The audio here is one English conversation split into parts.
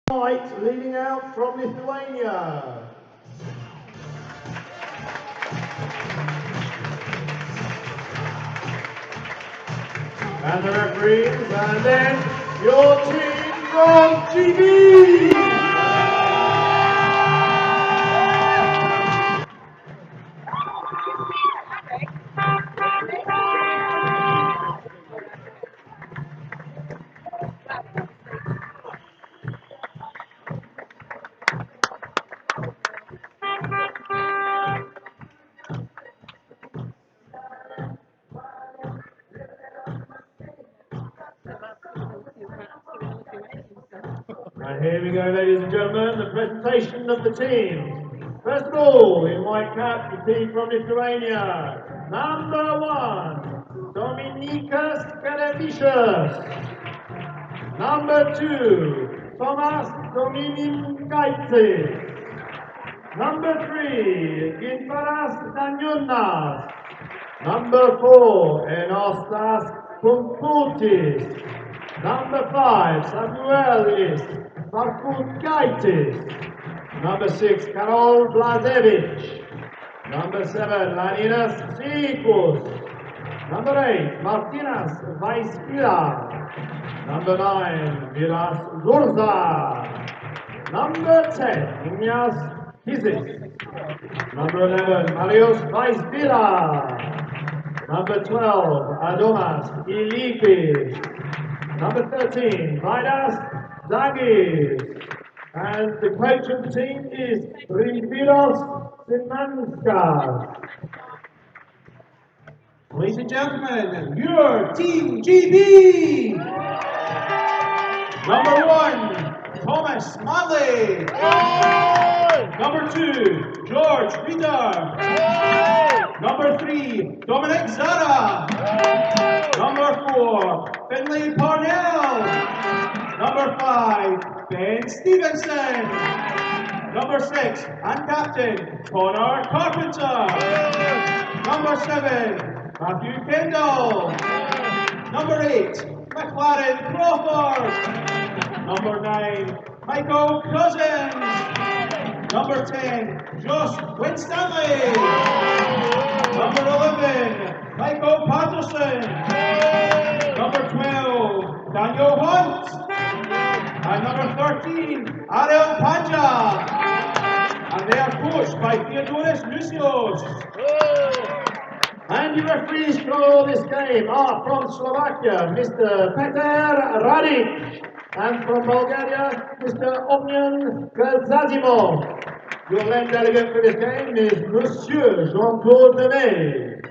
White leading out from Lithuania. And the referees, and then your team from GB. And here we go, ladies and gentlemen, the presentation of the team. First of all, in white cap, the team from Lithuania. Number 1, Dominikas Karevicius. Number 2, Tomas Domininkaitis. Number 3, Gintaras Danyunas. Number 4, Enostas Kumputis. Number 5, Samuelis Markukaitis. Number 6, Karol Blazevich. Number 7, Laninas Sikus. Number 8, Martinas Vaispila. Number 9, Miras Zurza. Number 10, Ignas Kizik. Number 11, Marius Vaispila. Number 12, Adomas Ilikis. Number 13, Vidas Zagis. And the coach of the team is Rimpiros Simanskas. Ladies and gentlemen, your Team GB! Number 1, Thomas Manley. Number 2, George Ritter. Number 3, Dominic Zara. Number 4, Finley Parnell. Number 5, Ben Stevenson. Number 6, and Captain Connor Carpenter. Number 7, Matthew Kendall. Number 8, McLaren Crawford. Number 9, Michael Cousins. Number 10, Josh Winstanley. Number 11, Michael Patterson. Number 12, Daniel Hunt. And number 13, Ariel Panja. And they are coached by Theodoros Nusios. And the referees for this game are from Slovakia, Mr. Peter Radic, and from Bulgaria, Mr. Omnian Kazazimov. Your LEN delegate for this game is Monsieur Jean-Claude Lemay.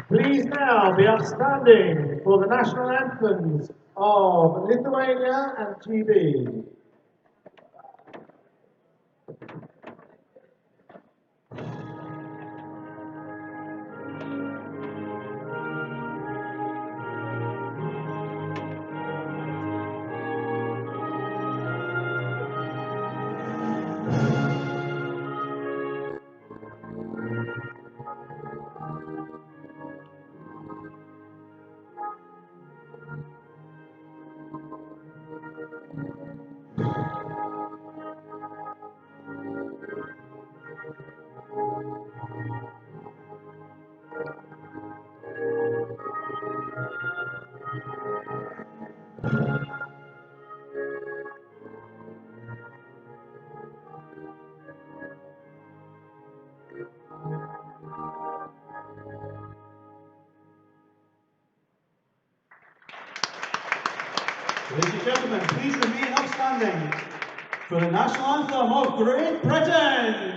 Please now be upstanding for the national anthems of Lithuania and GB. Ladies and gentlemen, please remain upstanding for the national anthem of Great Britain.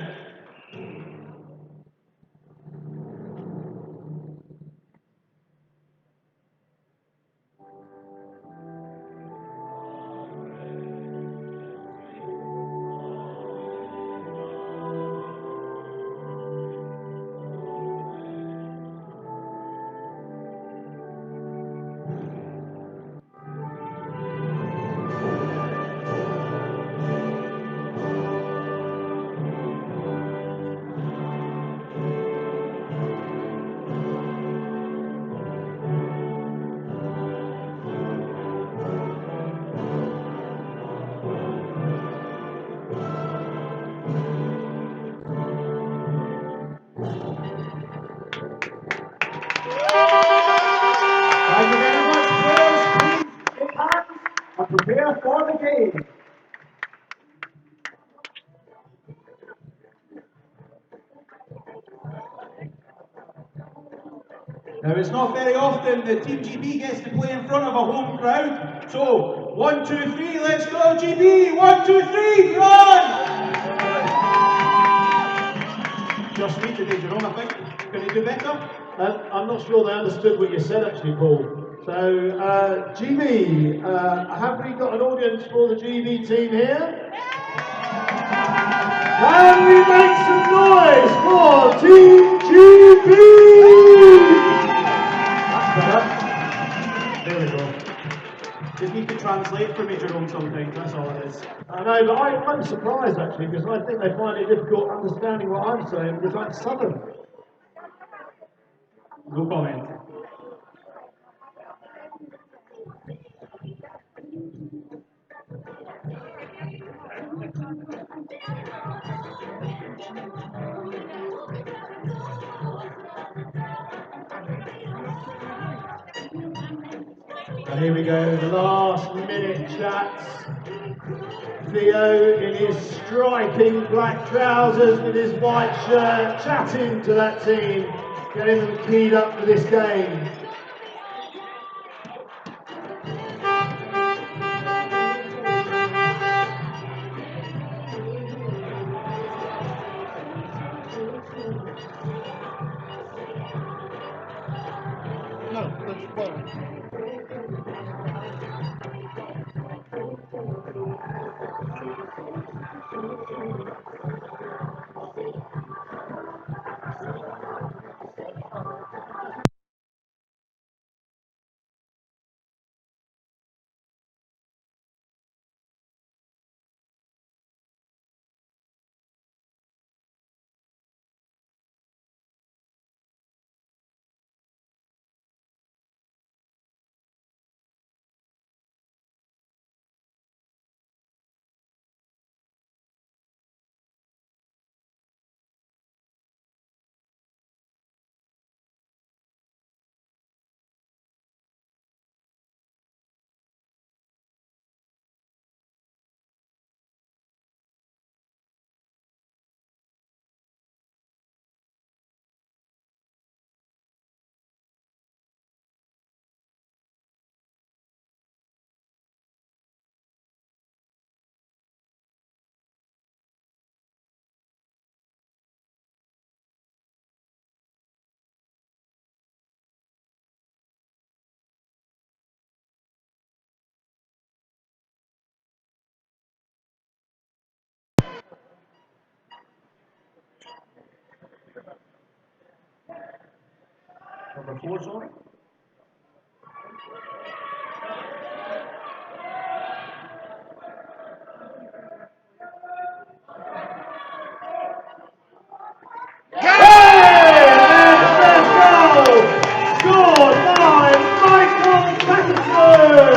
Thank you very much, players. Please shake hands and prepare for the game. Now, it's not very often that Team GB gets to play in front of a home crowd. So, 1, 2, 3, let's go, GB! 1, 2, 3, run! Just me today, Jerome, I think. Can you do better? I'm not sure they understood what you said actually, Paul. So, GB, have we got an audience for the GB team here? Can we make some noise for Team GB? That's better. There we go. Just need to translate for me, Jerome, sometimes, that's all it is. I know, but I'm surprised actually, because I think they find it difficult understanding what I'm saying, because I'm Southern. No comment. And here we go, last minute chats. Theo in his striking black trousers with his white shirt, chatting to that team, getting them keyed up for this game. No, that's fine. Number 4, sorry. Scored by Michael Patterson!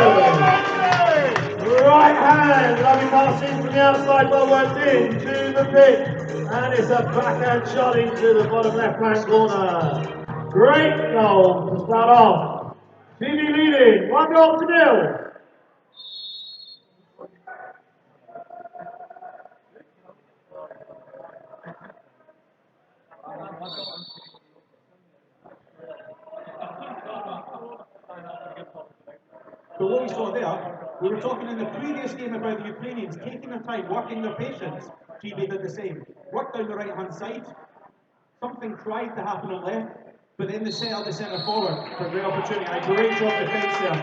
Right hand, lovely passing from the outside, well worked in to the pitch. And it's a backhand shot into the bottom left-hand corner. Great goal to start off. TV leading, 1-0. But what we saw there, we were talking in the previous game about the Ukrainians taking their time, working their patience. GB did the same. Worked down the right-hand side. Something tried to happen on left, but then they set up the centre forward for a great opportunity. A great job defence there.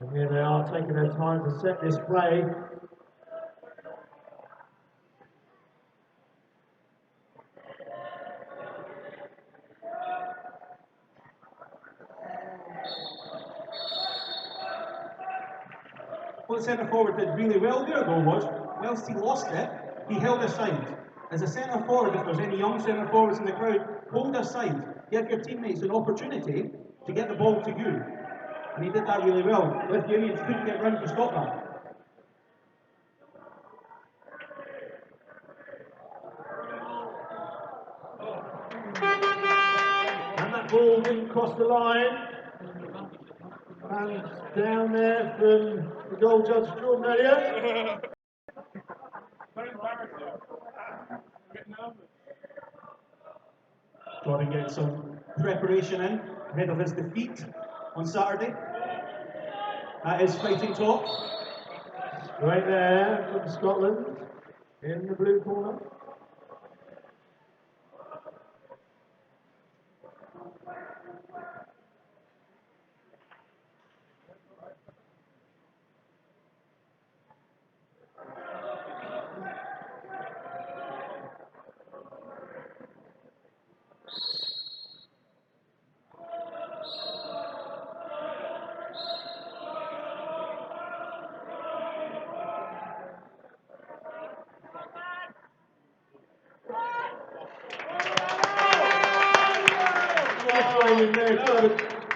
And here they are taking their time to set this play. What the centre forward did really well there though was, whilst he lost it, he held aside. As a centre forward, if there's any young centre forwards in the crowd, hold aside. Give your teammates an opportunity to get the ball to you. And he did that really well. Lithuanians couldn't get round to stop that. ball didn't cross the line. And down there from the goal judge extraordinaire. Trying to get some preparation in ahead of his defeat on Saturday. That is fighting talk. Right there from Scotland in the blue corner.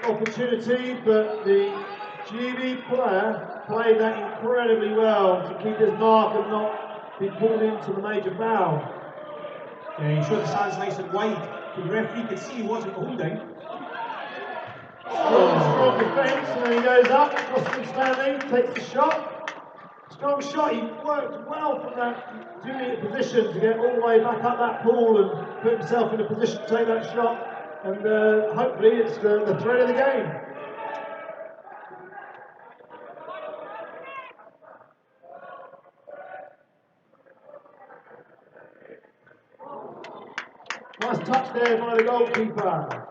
Opportunity, but the GB player played that incredibly well to keep his mark and not be pulled into the major foul. Yeah, he showed his hands nice and wide, so the referee could see he wasn't holding. Strong defence, and then he goes up, Austin Stanley takes the shot. Strong shot, he worked well from that 2-metre position to get all the way back up that pool and put himself in a position to take that shot. And hopefully it's the thread of the game. Nice touch there by the goalkeeper,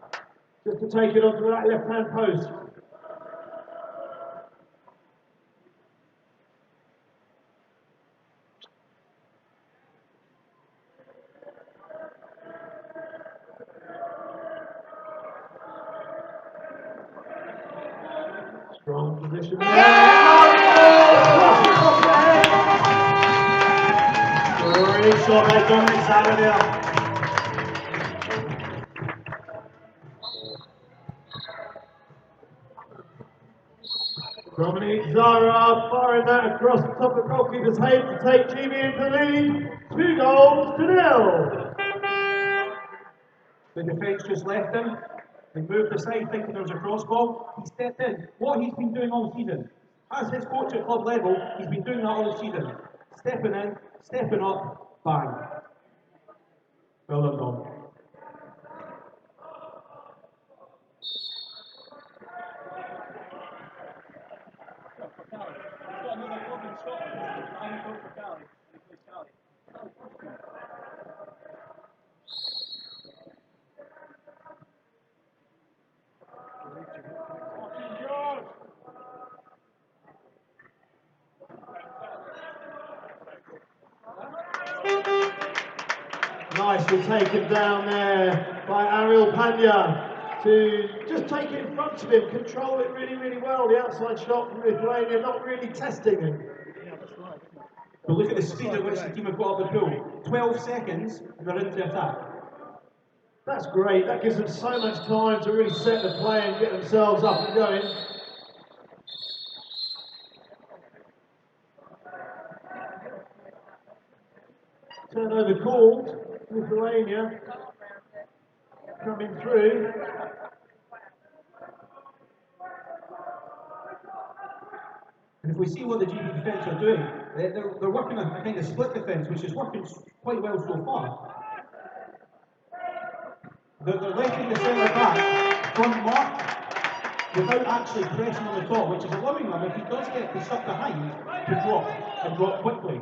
just to take it onto that left-hand post. Strong position there. Great shot by Dominic Zara there. Dominic Zara firing that across the top of the goalkeeper's head to take GB into the lead. 2-0. The defence just left him. They moved aside thinking there was a cross ball. He stepped in. What he's been doing all season. As his coach at club level, he's been doing that all season. Stepping in, stepping up, bang. Well done, Dom. Nicely taken down there by Ariel Panya to just take it in front of him, control it really, really well. The outside shot from Lithuania, not really testing him. But look at the speed at which the team have got up the pool. 12 seconds and they're into attack. That's great. That gives them so much time to really set the play and get themselves up and going. Turnover called. Lithuania coming through. And if we see what the GB defence are doing, they're working a kind of split defence, which is working quite well so far. They're letting the centre back front mark without actually pressing on the top, which is allowing them, if he does get stuck behind, to drop quickly.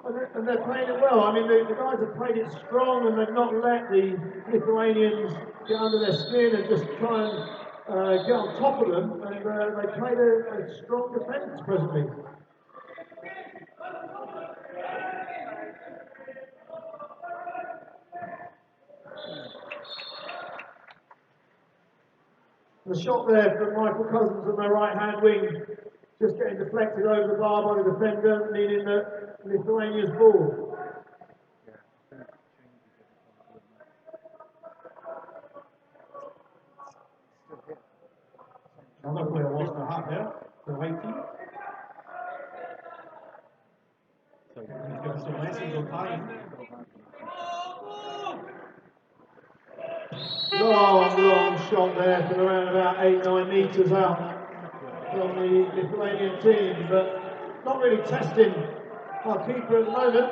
And they're playing it well. I mean, the guys have played it strong and they've not let the Lithuanians get under their skin and just try and get on top of them. And they played a strong defence presently. The shot there from Michael Cousins on their right-hand wing, just getting deflected over the bar by the defender, meaning that Lithuania's ball. Another player lost their hat there, the white team. He's given some lessons on time. Long shot there from around about 8-9 metres out from the Lithuanian team, but not really testing our keeper at the moment.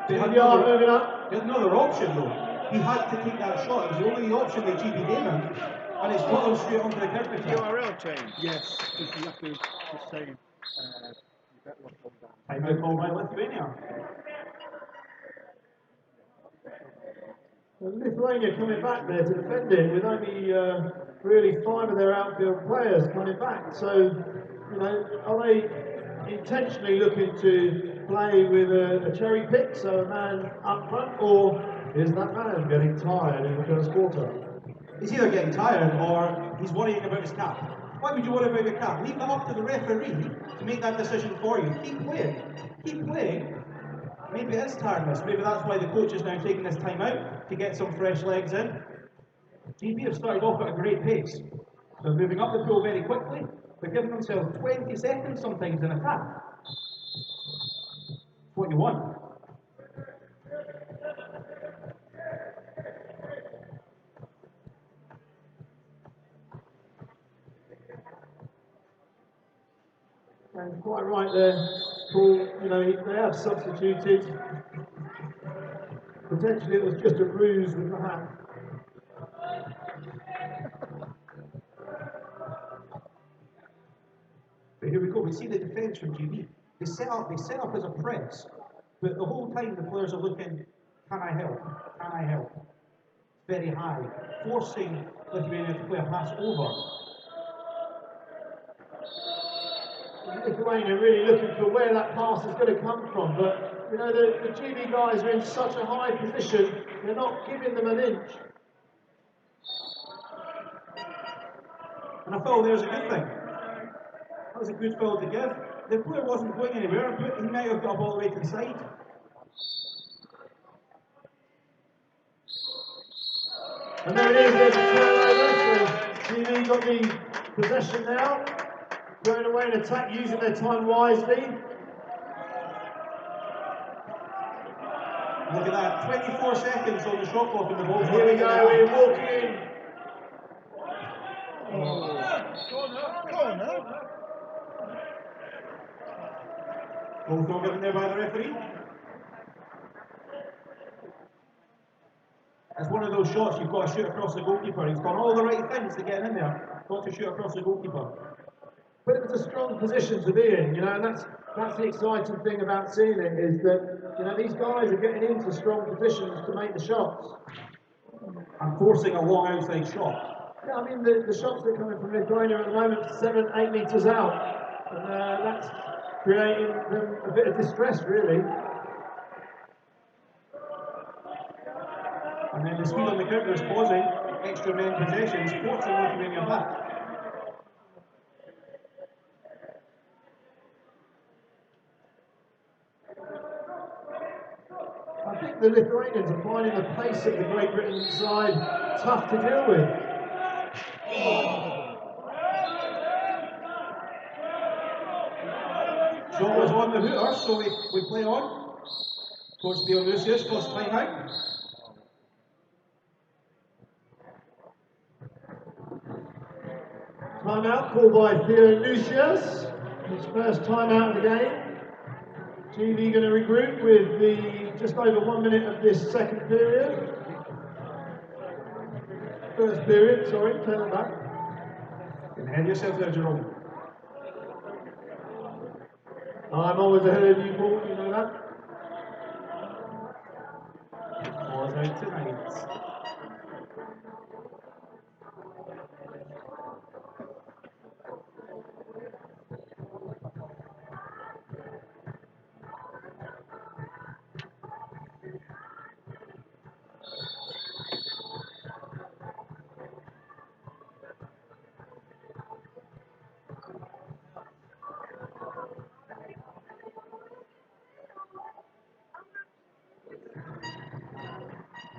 GBR moving up. He had another option though. He had to take that shot. It was the only option that GB gave him, and it's put him straight onto the counter attack. URL change? Yes, if you have to just say that one down. Time out call by Lithuania. Lithuania coming back there to defend it with only really 5 of their outfield players coming back. So, you know, are they intentionally looking to play with a cherry pick, so a man up front, or is that man getting tired in the first quarter? He's either getting tired or he's worrying about his cap. Why would you worry about your cap? Leave that up to the referee to make that decision for you. Keep playing. Keep playing. Maybe it is tiredness. Maybe that's why the coach is now taking this time out to get some fresh legs in. GB have started off at a great pace. They're moving up the pool very quickly. They're giving themselves 20 seconds sometimes in attack. It's what you want. And quite right there, Paul. You know, they have substituted. Potentially it was just a ruse with the hat. But here we go. We see the defence from GB. They set up as a press, but the whole time the players are looking, can I help? Can I help? Very high, forcing Lithuania to play a pass over. Lithuania really looking for where that pass is going to come from, but you know the GB guys are in such a high position, they're not giving them an inch. And a foul there's a good thing. That was a good foul to give. The player wasn't going anywhere, but he might have got all the way to the side. And there it is, there's a turnover, so GB got the possession now, going away in attack, using their time wisely. Look at that, 24 seconds on the shot clock and the ball. Here we go, we're walking in. Goal throw given there by the referee. It's one of those shots you've got to shoot across the goalkeeper. He's done all the right things to get in there. Got to shoot across the goalkeeper. But it was a strong position to be in, you know, and that's the exciting thing about seeing it, is that, you know, these guys are getting into strong positions to make the shots. And forcing a long outside shot. Yeah, I mean, the shots that are coming from Lithuania at the moment, 7-8 metres out, and that's creating them a bit of distress, really. And then the speed on the counter is causing extra men possessions, forcing Lithuania back. I think the Lithuanians are finding the pace of the Great Britain side tough to deal with. Shot was on the hooter, so we play on. Coach Dionysius goes time out. Timeout called by Dionysius. His first timeout of the game. GB going to regroup with the just over 1 minute of this second period. First period, sorry, turn it back. You can hand yourself there, Jerome. I'm always ahead of you, Paul, you know that? Was out tonight.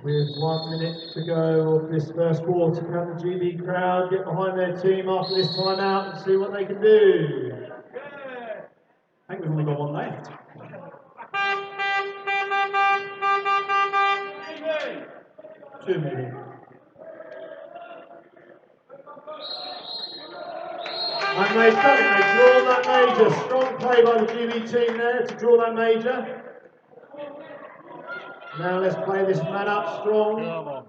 With 1 minute to go of this first quarter, can the GB crowd get behind their team after this timeout and see what they can do? I think we've only got one left. Two maybe. they've done it. They've drawn that major. Strong play by the GB team there to draw that major. Now let's play this man up strong. Come on.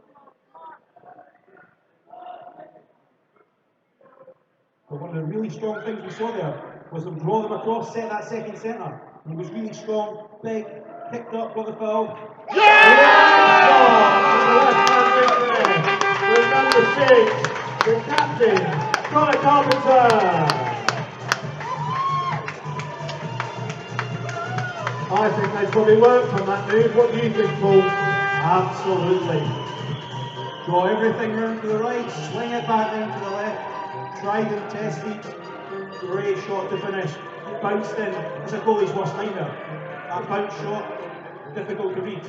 But one of the really strong things we saw there was them draw them across, set that second centre. He was really strong, big, picked up, got the foul. With number 6, the captain, Connor Carpenter. I think they probably worked on that move. What do you think, Paul? Absolutely. Draw everything round to the right, swing it back round to the left, tried and tested. Great shot to finish. Bounced in. It's a goalie's worst nightmare. That bounce shot, difficult to read.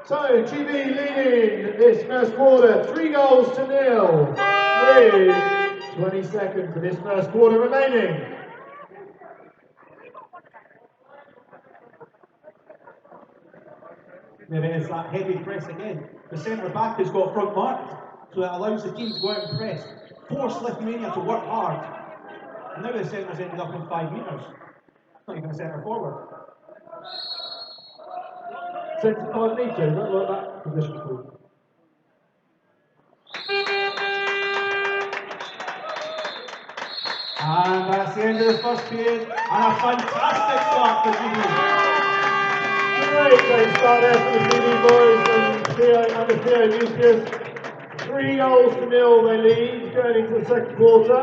So, GB leading this first quarter, 3-0 with 20 seconds of this first quarter remaining. There it is, that heavy press again. The centre back has got front marked, so it allows the team to go out and press. Force Lithuania to work hard. And now the centre's ended up in 5 metres. It's not even a centre forward. Centre 5 metres, that's what that position called. And that's the end of the first period, and a fantastic start for GB. Great start there for the GB boys under Theo Lucius. 3-0 they lead going into the second quarter.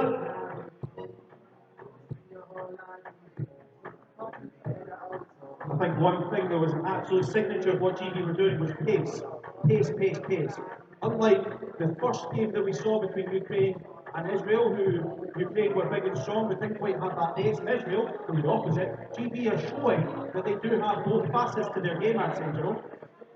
I think one thing that was an absolute signature of what GB were doing was pace. Pace, pace, pace. Unlike the first game that we saw between Ukraine and Israel, who Ukraine were big and strong but didn't quite have that pace, and Israel, who was the opposite, GB are showing that they do have both facets to their game, I'd say, Joe.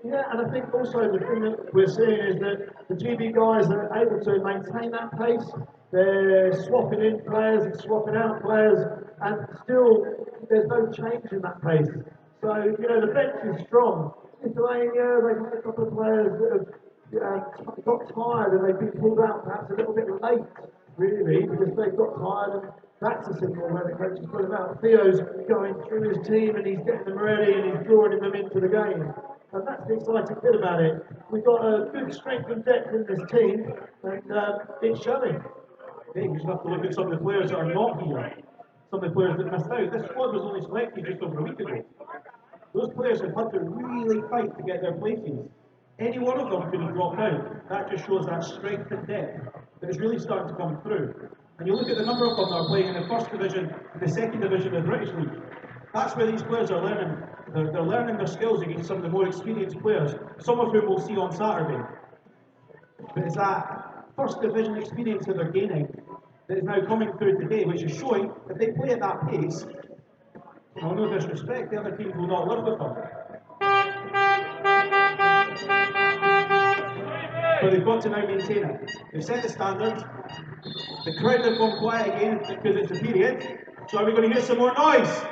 Yeah, and I think also the thing that we're seeing is that the GB guys are able to maintain that pace. They're swapping in players and swapping out players, and still there's no change in that pace. So, you know, the bench is strong. Lithuania, they've had a couple of players that have got tired and they've been pulled out perhaps a little bit late, really, because they've got tired, and that's a signal where the coach has put them out. Theo's going through his team and he's getting them ready and he's drawing them into the game. And that's the exciting bit about it. We've got a good strength and depth in this team, and it's showing. Hey, you just have to look at some of the players that are not here. Some of the players that missed out. This squad was only selected just over a week ago. Those players have had to really fight to get their places. Any one of them could have dropped out. That just shows that strength and depth that is really starting to come through. And you look at the number of them that are playing in the first division and the second division of the British League. That's where these players are learning. They're learning their skills against some of the more experienced players, some of whom we'll see on Saturday. But it's that first division experience that they're gaining that is now coming through today, which is showing that they play at that pace. No disrespect, the other teams will not live with them. But they've got to now maintain it. They've set the standards. The crowd have gone quiet again because it's a period. So are we going to hear some more noise?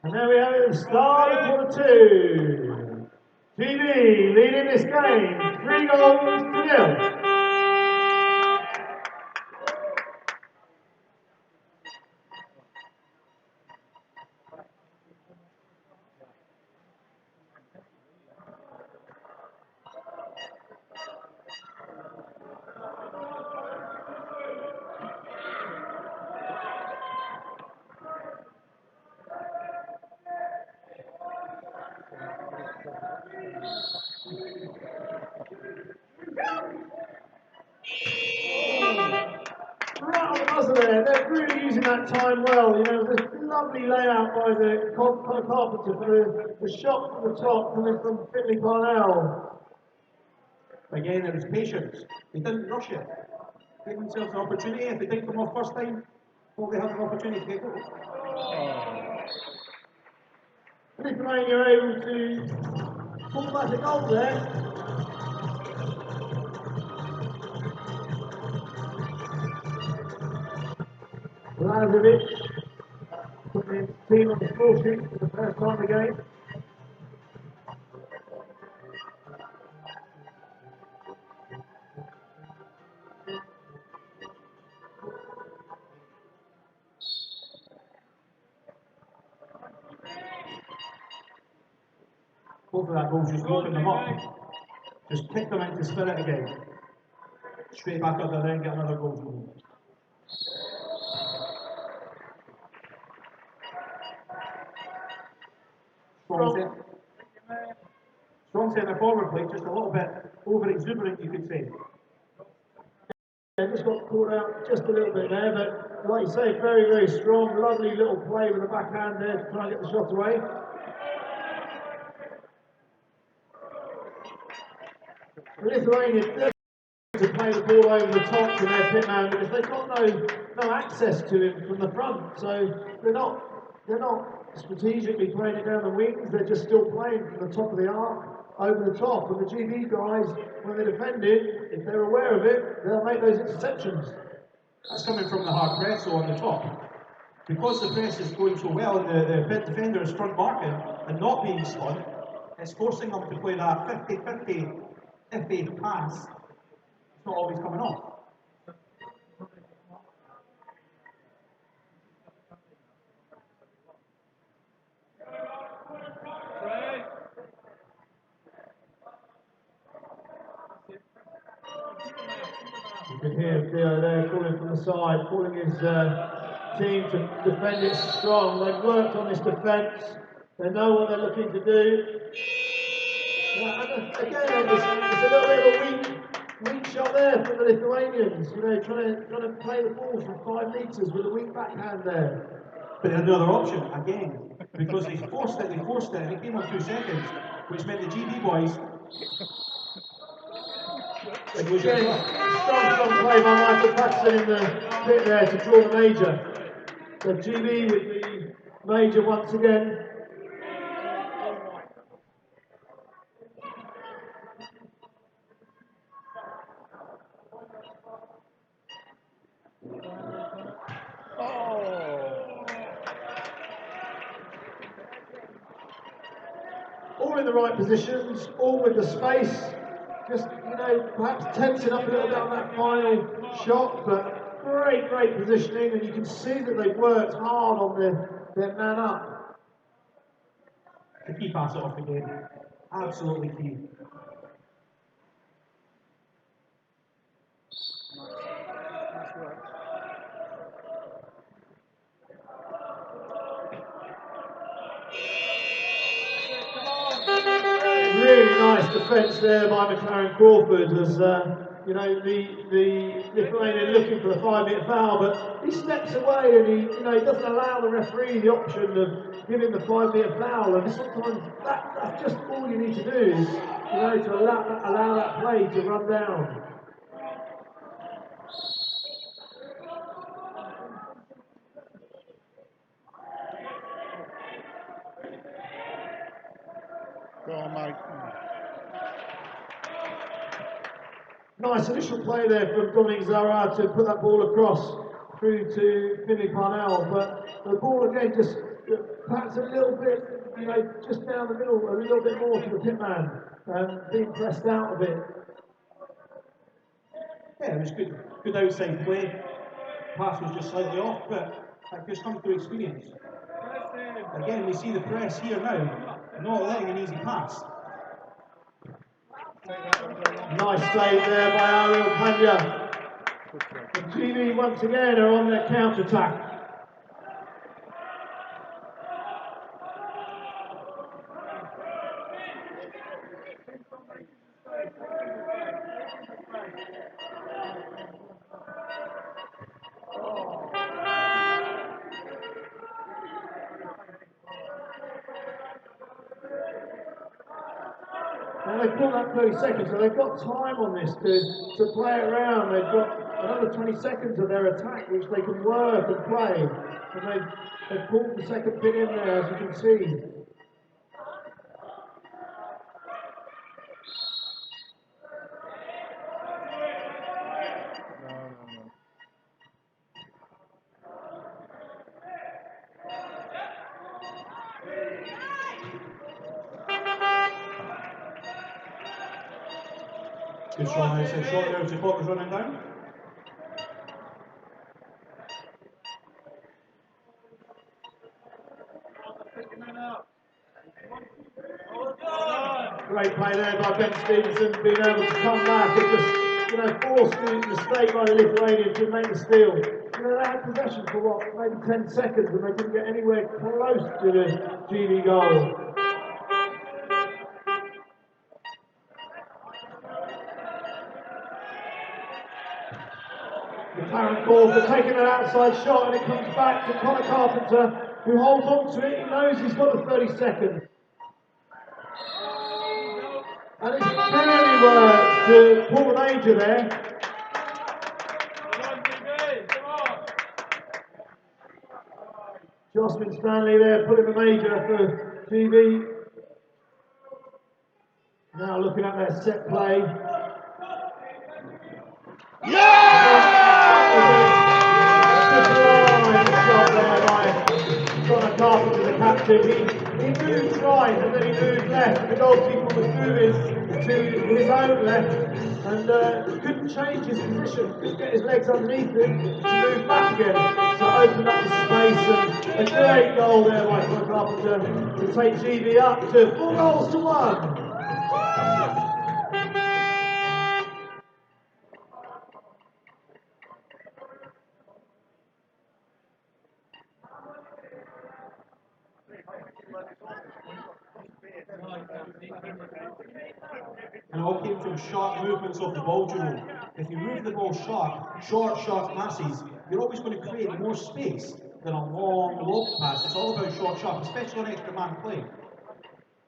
And there we have it, the start of quarter 2. GB leading this game, 3-0. Right on the buzzer there, they're really using that time well. You know, this lovely layout by the Carpenter for the shot from the top coming from Finley Parnell. Again, it was patience. They didn't rush it. Gave themselves an opportunity. If they didn't come off first time, well, they had an opportunity to get goals. Lithuania are able to pull back a goal there. Lazovic putting in team on the score sheet for the first time of the game. Hopefully that goal's just woken them up. Just kick them into spirit again. Straight back up there, then get another goal. Strong centre forward play, just a little bit over exuberant, you could say. Yeah, just got caught out just a little bit there, but like you say, very, very strong, lovely little play with the backhand there to try and get the shot away. Lithuania to play the ball over the top to their pitman because they've got no access to him from the front, so they're not strategically playing it down the wings. They're just still playing from the top of the arc over the top. And the GB guys, when they defend it, if they're aware of it, they'll make those interceptions. That's coming from the hard press on the top. Because the press is going so well and the defender is front marking and not being spun, it's forcing them to play that 50-50 iffy pass. It's not always coming off. You can hear Theo there calling from the side, calling his team to defend it strong. They've worked on this defence. They know what they're looking to do. Yeah, and again, it's a little bit of a weak shot there from the Lithuanians. You know, trying to play the ball from 5 metres with a weak backhand there. But another option again, because they forced it, and it came on 2 seconds, which meant the GB boys. Again, strong play by Michael Patterson in the pit there to draw the major. So GB with the major once again. All in the right positions, all with the space. Just, you know, perhaps tensing up a little bit on that final shot, but great positioning, and you can see that they've worked hard on their man up. The key pass it off the game. Absolutely key. Really nice defence there by McLaren Crawford as, you know, the Lithuanian looking for the 5-minute foul, but he steps away and he doesn't allow the referee the option of giving the 5-minute foul, and sometimes that's just all you need to do is, you know, to allow that play to run down. Go on, mate. Nice initial play there from Dominic Zara to put that ball across through to Finley Parnell, but the ball again just perhaps a little bit, you know, just down the middle, a little bit more to the pitman, and being pressed out a bit. Yeah, it was good outside play. Pass was just slightly off, but that just comes through experience. Again, we see the press here now, not letting an easy pass. Nice save there by Ariel Panya. The GB once again are on their counter-attack. And they've got that 30 seconds, so they've got time on this to play it around. They've got another 20 seconds of their attack, which they can work and play. And they've pulled the second bit in there, as you can see. Good try, nice and short there as the clock was running down. Great play there by Ben Stevenson, being able to come back and just, force the mistake by the Lithuanians to make the steal. They had possession for what, maybe 10 seconds, and they didn't get anywhere close to the GB goal. McLaren calls for taking an outside shot, and it comes back to Connor Carpenter, who holds on to it. He knows he's got the 30 seconds. And it's really worked to pull the major there. Jocelyn Stanley there pulling the major for GB. Now looking at their set play. Shot there by Connor Carpenter, the captain. He moved right and then he moved left, and the goalkeeper was moving to his own left and couldn't change his position, couldn't get his legs underneath him to move back again. So opened up the space, and a great goal there by Connor Carpenter to take GB up to 4-1. And it all came from sharp movements of the ball, Juno. If you move the ball short passes, you're always going to create more space than a long, lob pass. It's all about sharp, especially on extra man play.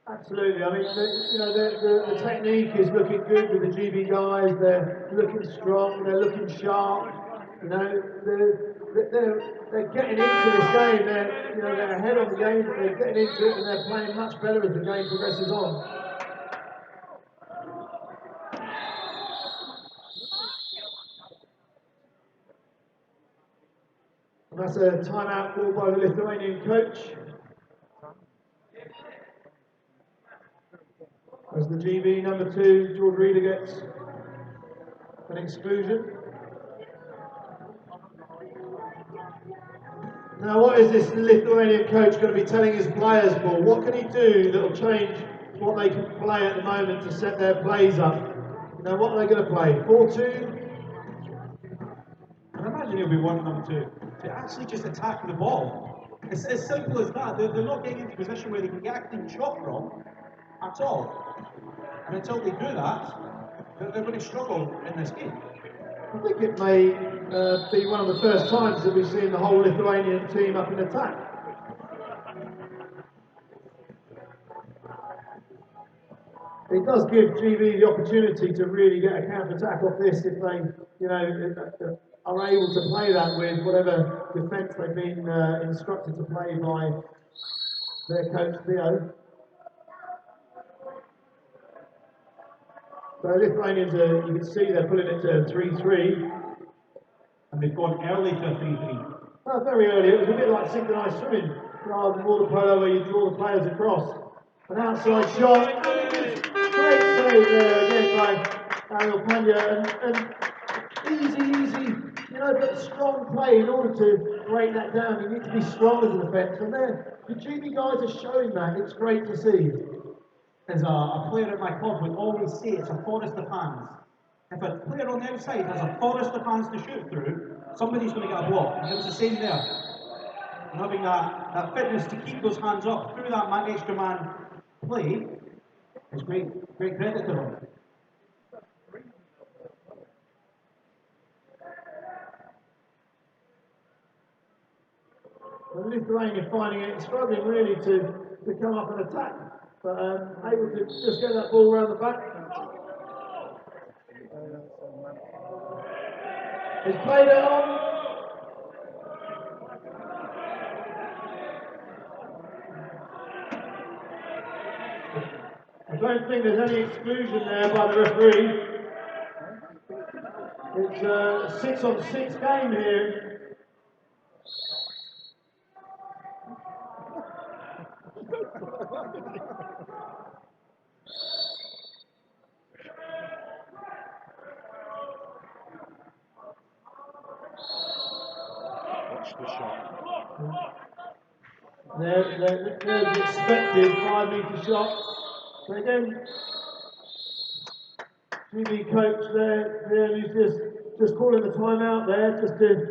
Absolutely. I mean, the technique is looking good with the GB guys. They're looking strong. They're looking sharp. They're getting into this game. They're ahead of the game, but they're getting into it and they're playing much better as the game progresses on. And that's a timeout called by the Lithuanian coach. As the GB number 2, George Reeder, gets an exclusion. Now, what is this Lithuanian coach going to be telling his players, Paul? What can he do that will change what they can play at the moment to set their plays up? What are they going to play? 4-2? I imagine he'll be wanting them to actually just attack the ball. It's as simple as that. They're not getting into a position where they can get a clean shot from at all. And until they do that, they're going to struggle in this game. I think it may be one of the first times that we've seen the whole Lithuanian team up in attack. It does give GB the opportunity to really get a counter-attack off this if they, are able to play that with whatever defence they've been instructed to play by their coach Theo. So Lithuanians, you can see they're pulling it to 3-3. And they've gone early to a 3-3. Well, very early. It was a bit like synchronised swimming, rather than water polo where you draw the players across. An outside shot. Great save there again by Ariel Panya. And easy, but strong play in order to break that down. You need to be strong as a defence. And the GB guys are showing that. It's great to see. As a player in my club would always say, it's a forest of hands. If a player on the outside has a forest of hands to shoot through, somebody's going to get a block. And it was the same there. And having that fitness to keep those hands up through that extra man play is great credit to them. The Lithuania finding it, struggling really to come up and attack, but able to just get that ball around the back. He's played it on. I don't think there's any exclusion there by the referee. It's a 6-on-6 game here. the shot. There's the expected 5 metre shot. So again, GB coach there, he's just calling the timeout there, just to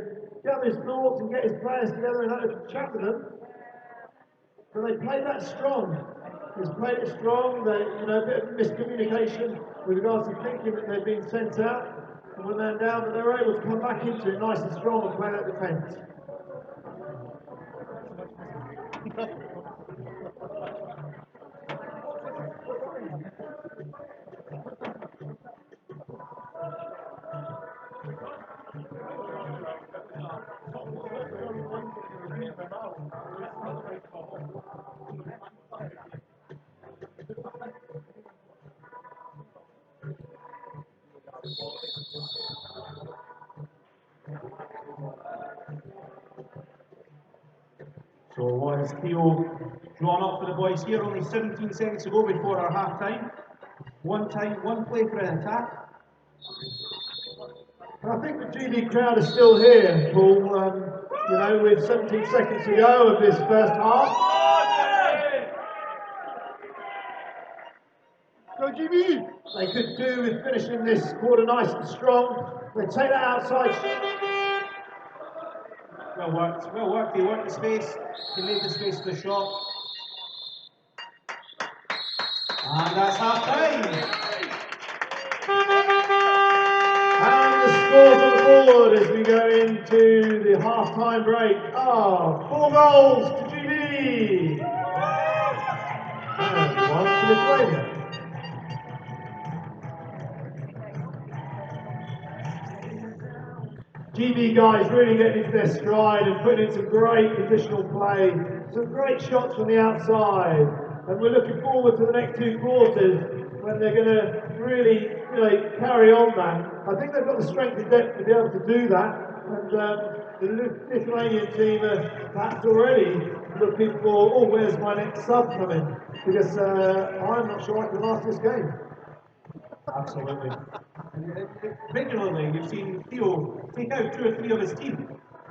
gather his thoughts and get his players together and have a chat with them. But they played that strong. He's played it strong. They, a bit of miscommunication with regards to thinking that they'd been sent out and were man down, but they were able to come back into it nice and strong and play that defence. So what is Theo drawn up for the boys here? Only 17 seconds to go before our half time. One play for an attack. And I think the GB crowd is still here, Paul. With 17 seconds to go of this first half. Go GB! They could do with finishing this quarter nice and strong. They take that outside. Well worked. He worked the space. He made the space for the shot. And that's half time. And the scores on the board as we go into the half-time break are 4 goals to GB and 1 to Lithuania. GB guys really getting into their stride and putting in some great positional play, some great shots from the outside, and we're looking forward to the next 2 quarters when they're going to really carry on that. I think they've got the strength and depth to be able to do that, and the Lithuanian team are perhaps already looking for, where's my next sub coming? Because I'm not sure I can last this game. Absolutely. Regularly, you've seen Theo take out 2 or 3 of his team,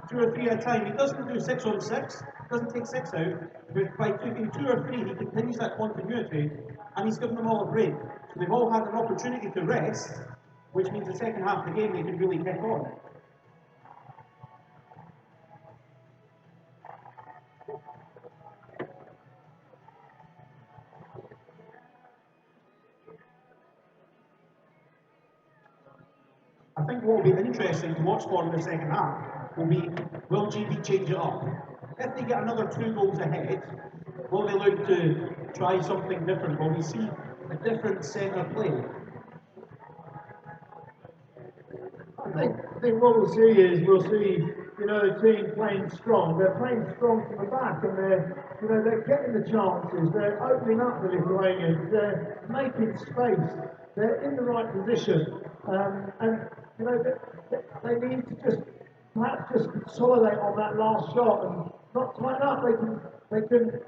2 or 3 at a time. He doesn't do 6 on 6, doesn't take 6 out, but by taking 2 or 3, he continues that continuity, and he's given them all a break. So they've all had an opportunity to rest, which means the second half of the game they can really kick on. I think what will be interesting to watch for in the second half will be, will GB change it up? If they get another 2 goals ahead, will they look to try something different? Will we see a different centre play? I think what we'll see is the team playing strong. They're playing strong from the back, and they're getting the chances. They're opening up the Lithuanians. They're making space. They're in the right position, and they need to perhaps just consolidate on that last shot and not tighten up. They can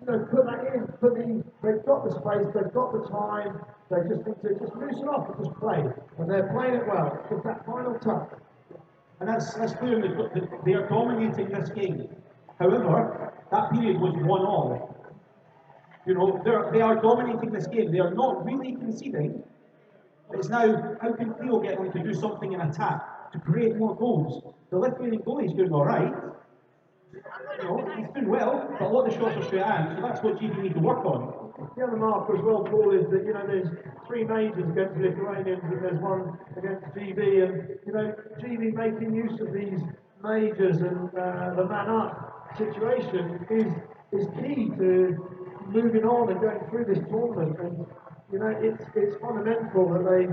put that in. They've got the space. They've got the time. They just need to just loosen off and just play. And they're playing it well. Just that final touch. And that's clear. They are dominating this game. However, that period was 1-1. They are dominating this game. They are not really conceding. It's now, how can Theo get them to do something in attack, to create more goals? The Lithuanian goalie's doing all right. He's doing well, but a lot of the shots are straight at him, so that's what GB need to work on. The other marker as well, Paul, is that there's 3 majors against the Lithuanians and there's 1 against GB, and GB making use of these majors and the man-up situation is key to moving on and going through this tournament. And it's fundamental that they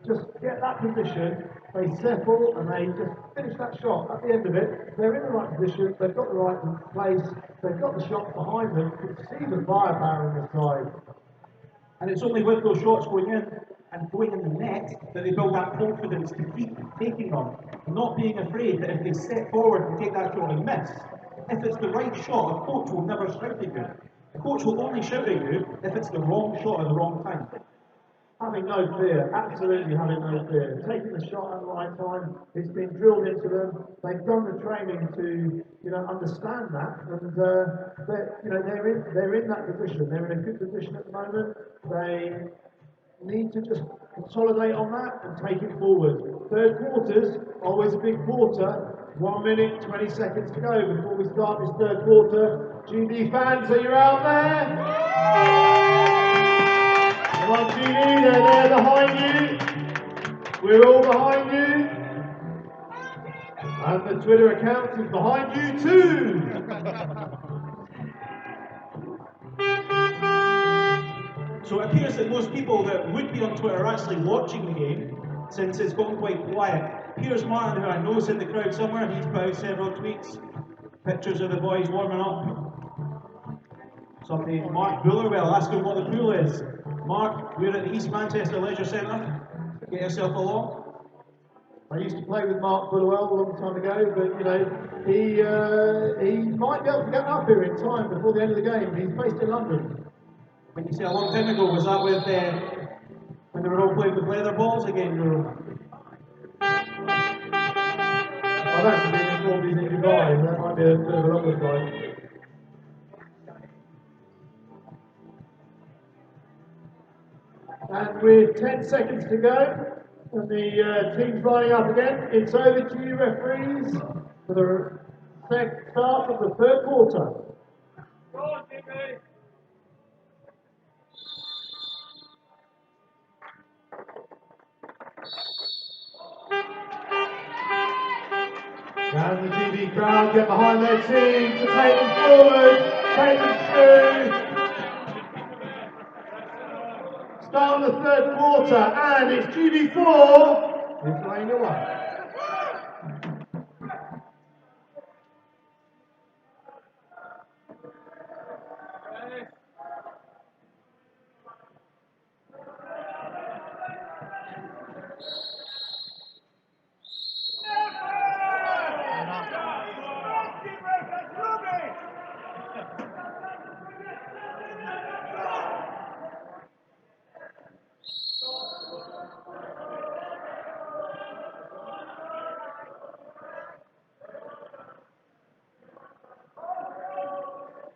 just get that position, they settle, and they just finish that shot at the end of it. They're in the right position, they've got the right place, they've got the shot behind them. You can see the firepower on this side. And it's only with those shots going in and going in the net that they build that confidence to keep taking them, not being afraid that if they step forward and take that shot and miss, if it's the right shot, a coach will never shout at you. The coach will only shout at you if it's the wrong shot at the wrong time. having no fear, absolutely having no fear. Taking the shot at the right time, it's been drilled into them. They've done the training to, understand that, and they're in that position. They're in a good position at the moment. They need to just consolidate on that and take it forward. Third quarter's always a big quarter. 1 minute, 20 seconds to go before we start this third quarter. GB fans, are you out there? Come on, GB, they're there behind you. We're all behind you. And the Twitter account is behind you too. So it appears that most people that would be on Twitter are actually watching the game, since it's gone quite quiet. Piers Martin, who I know is in the crowd somewhere, he's put out several tweets, pictures of the boys warming up. Something Mark Bullerwell, ask him what the pool is. Mark, we're at the East Manchester Leisure Centre. Get yourself along. I used to play with Mark Bullerwell a long time ago, but he might be able to get up here in time before the end of the game. He's based in London. When you say a long time ago, was that with when they were all playing with leather balls again? I've actually been informed he's in Dubai. That might be a bit of a longer flight. And with 10 seconds to go, and the team's lining up again, it's over to you, referees, for the start of the third quarter. And the GB crowd get behind their team to take them forward, take them through. Start of the third quarter, and it's GB4, Lithuania 1.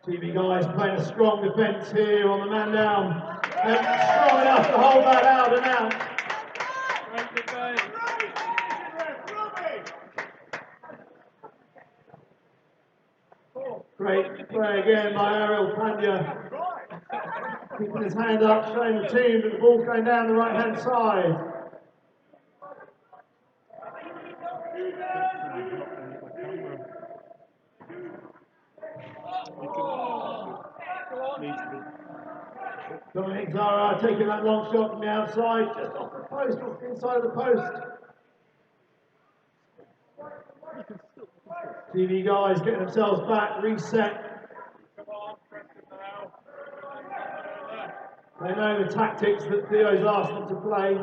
TV guys playing a strong defence here on the man down. And strong enough to hold that out and out. Great play again by Ariel Pandya. Keeping his hand up, showing the team that the ball's going down the right hand side. Dominic Zara taking that long shot from the outside, just off the post, off the inside of the post. TV guys getting themselves back, reset. They know the tactics that Theo's asked them to play.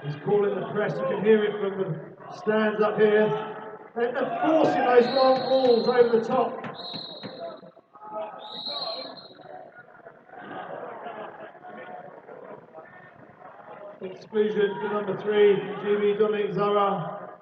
He's calling the press, you can hear it from the stands up here. And they're forcing those long balls over the top. Exclusion for number 3, GB Dominic Zara.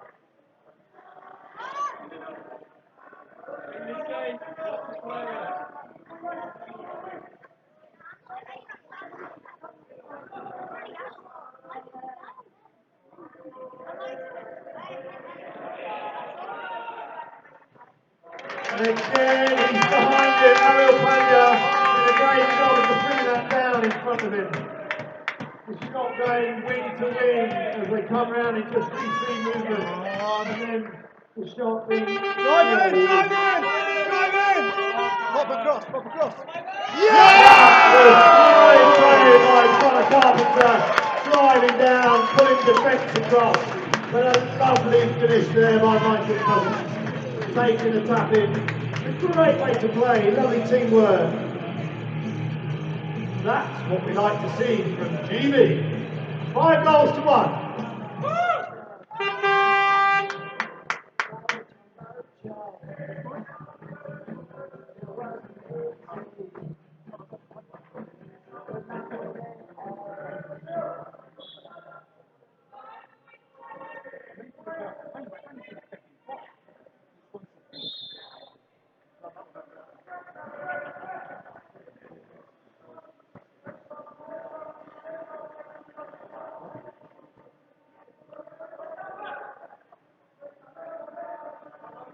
And again, he's behind it. Ariel Pandya did a great job of bringing that down in front of him. The shot going wing to wing as they come around into 3-3 movement. And then the shot being... Drive in! Pop across! Yeah! Great play by Connor Carpenter, driving down, pulling defence across. But a lovely finish there by Michael Cousins. Taking the tap in. A great way to play, lovely teamwork. That's what we like to see from GB. 5 goals to 1.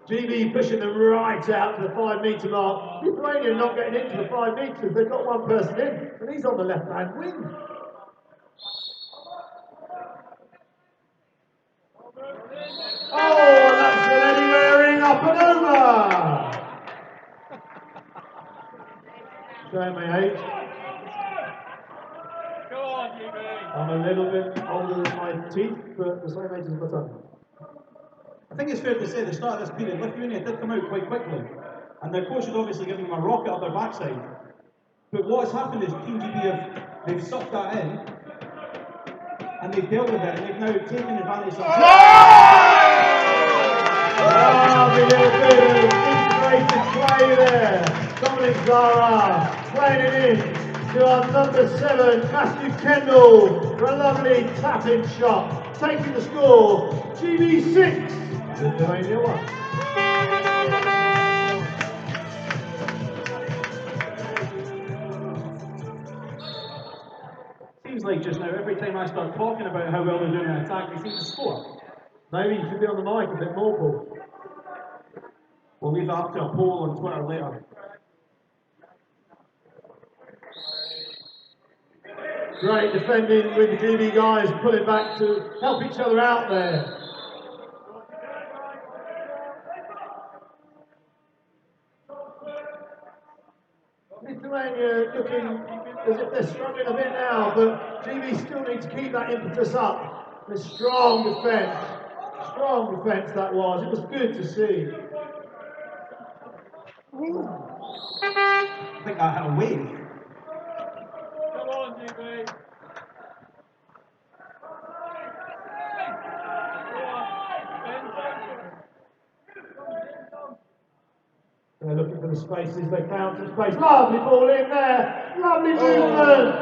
GB pushing them right out to the 5 metre mark. Lithuania not getting into the 5 metres. They've got one person in, and he's on the left-hand wing. Oh, that's the lady wearing up and over. Showing my age. Go on, GB. I'm a little bit older than my teeth, but the same age as my tongue. I think it's fair to say at the start of this period, Lithuania did come out quite quickly, and their coach had obviously given them a rocket up their backside. But what has happened is Team GB they've sucked that in, and they've dealt with it, and they've now taken advantage of it. Lovely little bit of integrated play there. Dominic Zara playing it in to our number 7, Matthew Kendall, for a lovely tap-in shot, taking the score, GB 6, Lithuania 1. Seems like just now, every time I start talking about how well they're doing in attack, they seem to score. Maybe you should be on the mic a bit more, Paul. We'll leave that up to a poll on Twitter later. Great defending with the GB guys pulling back to help each other out there. Lithuania looking as if they're struggling a bit now, but GB still need to keep that impetus up. A strong defence that was. It was good to see. I think I had a wave. Come on, GB. They're looking for the spaces, they found some space. Lovely ball in there, lovely movement.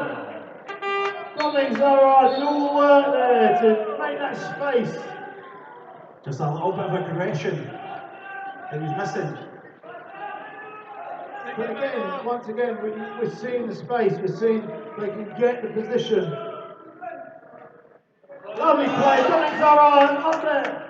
Dominic Zara did all the work there to make that space. Just a little bit of aggression that he was missing. But again, once again, we're seeing the space, we're seeing they can get the position. Lovely play, Dominic Zara up there.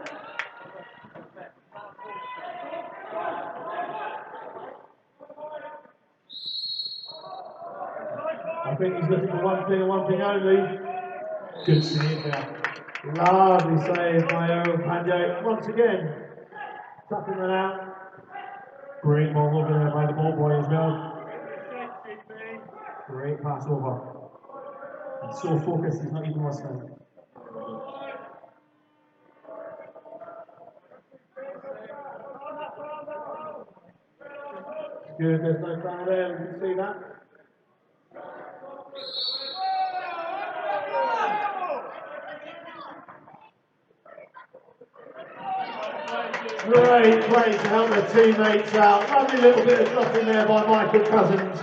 I think he's looking for one thing and one thing only. Good save there. Lovely save by Earl Pandey. Once again, tapping that out. Great ball over there by the ball boy as well. Great pass over. He's so focused, he's not even listening. It's good, there's no foul there, we can see that. Great play to help their teammates out. Lovely little bit of dropping there by Michael Cousins,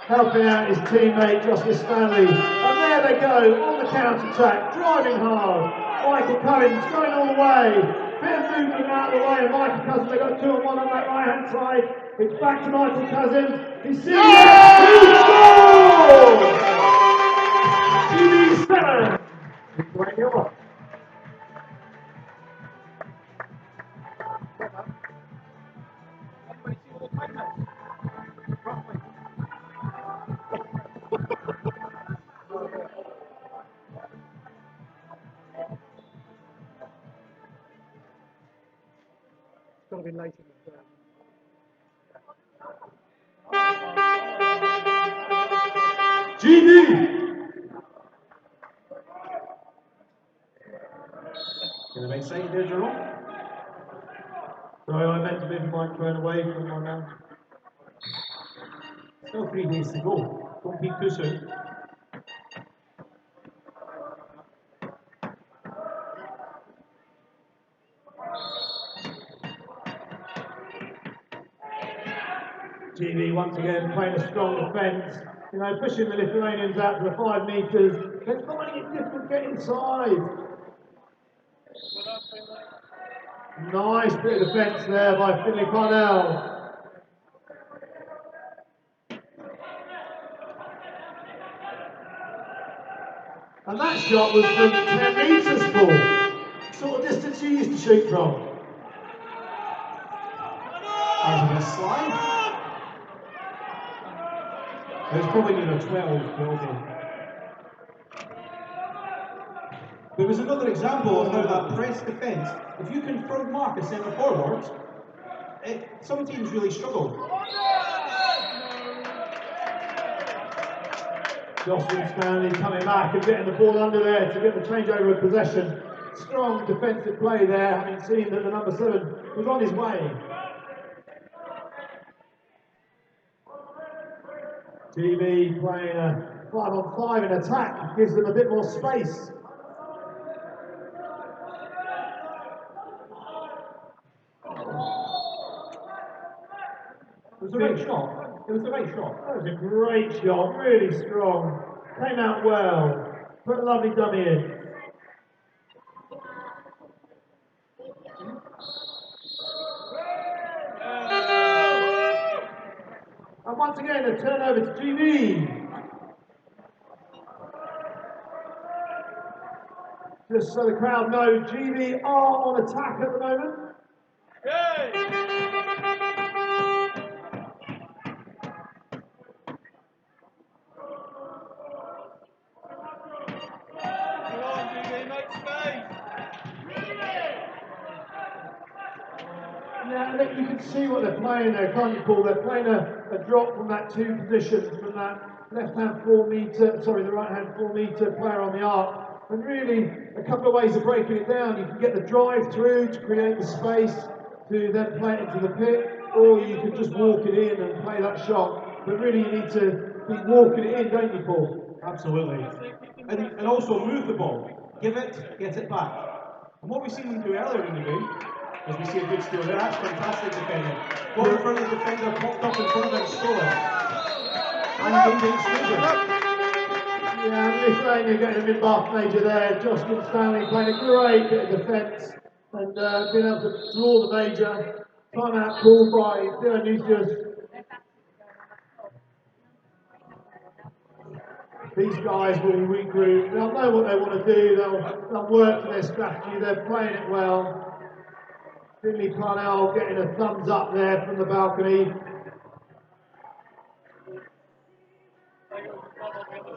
helping out his teammate Joshua Stanley. And there they go on the counter-attack, driving hard. Michael Cousins going all the way. Bit of movement out of the way, and Michael Cousins, they got 2 on 1 on that right-hand side. It's back to Michael Cousins. He's seen it. GB 7. Lithuania 1. It's got to be later than GB! Get the right side there, Jerome. Sorry, I meant to move the microphone away from my mouth. Still 3 days to go. Don't peak too soon. GB once again playing a strong defence, pushing the Lithuanians out to the 5 metres. They're finding it difficult to get inside. Nice bit of defence there by Finley Parnell. And that shot was from 10 metres, Paul. Sort of distance you used to shoot from. a slide. It was probably near a 12, probably. There was another example of how that press defence, if you can front mark a centre forward, some teams really struggle. Jocelyn Stanley coming back and getting the ball under there to get the changeover of possession. Strong defensive play there, having seen that the number 7 was on his way. GB playing a 5-on-5 in attack, gives them a bit more space. It was the right shot. It was the right shot. That was a great shot, really strong. Came out well. Put a lovely dummy in. And once again, a turnover to GB. Just so the crowd know, GB are on attack at the moment. Yeah, look, you can see what they're playing there, can't you, Paul? They're playing a drop from that 2 position, from that left-hand 4 metre, sorry, the right-hand 4 metre player on the arc. And really, a couple of ways of breaking it down. You can get the drive through to create the space to then play it into the pit, or you can just walk it in and play that shot. But really, you need to be walking it in, don't you, Paul? Absolutely. And also move the ball. Give it, get it back. And what we've seen them do earlier in the game, as we see a good steal there, that's fantastic defending. Got in front of the defender, popped up in front of him, stole it. And gained the exclusion. Yeah, Lithuania getting a mid-bath major there. Jocelyn Stanley playing a great bit of defence and being able to draw the major. Timeout called by Dionysius. These guys will regroup. They'll know what they want to do. They'll work to their strategy. They're playing it well. Finley Parnell getting a thumbs up there from the balcony.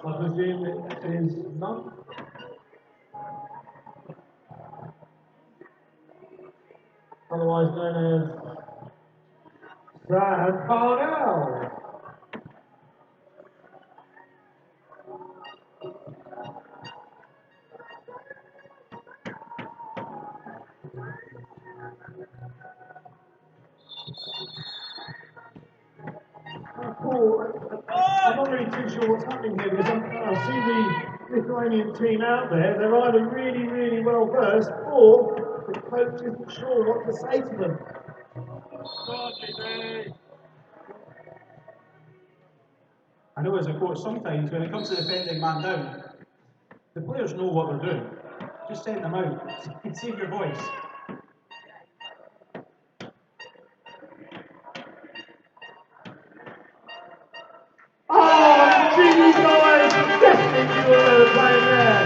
I presume it is none. Otherwise known as Sam Parnell. Paul, I'm not really too sure what's happening here because I see the Lithuanian team out there. They're either really, really well versed or the coach isn't sure what to say to them. I know as a coach, sometimes when it comes to defending man down, the players know what they're doing. Just send them out and save your voice. These guys definitely knew what they were playing there.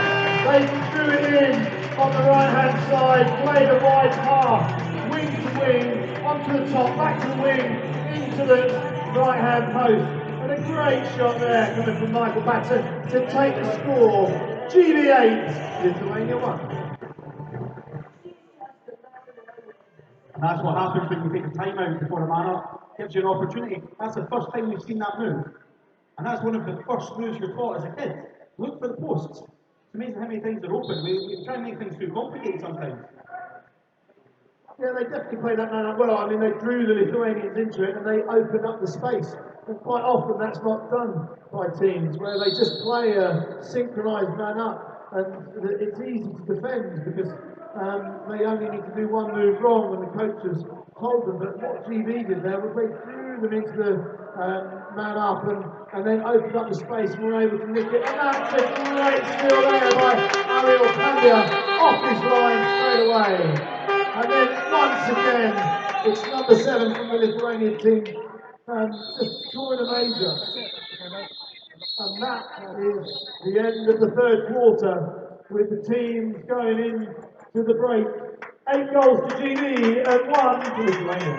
They threw it in on the right-hand side, played a wide pass, wing to wing, onto the top, back to the wing, into the right-hand post. And a great shot there coming from Michael Batten to take the score. GB 8, Lithuania 1. And that's what happens when you take a timeout before a man up. Gives you an opportunity. That's the first time we've seen that move. And that's one of the first moves you're taught as a kid. Look for the posts. It's amazing how many things are open. We try and make things too complicated sometimes. Yeah, they definitely played that man up well. I mean, they drew the Lithuanians into it and they opened up the space. And quite often that's not done by teams, where they just play a synchronised man up. And it's easy to defend because they only need to do one move wrong when the coaches told them. But what GB did there was they drew them into the man up and then opened up the space and were able to nick it. And that's a great steal there by Ariel Pandya off his line straight away. And then once again, it's number 7 from the Lithuanian team, just drawing a major. And that is the end of the third quarter, with the teams going in to the break. 8 goals to GB and 1 to Lithuania.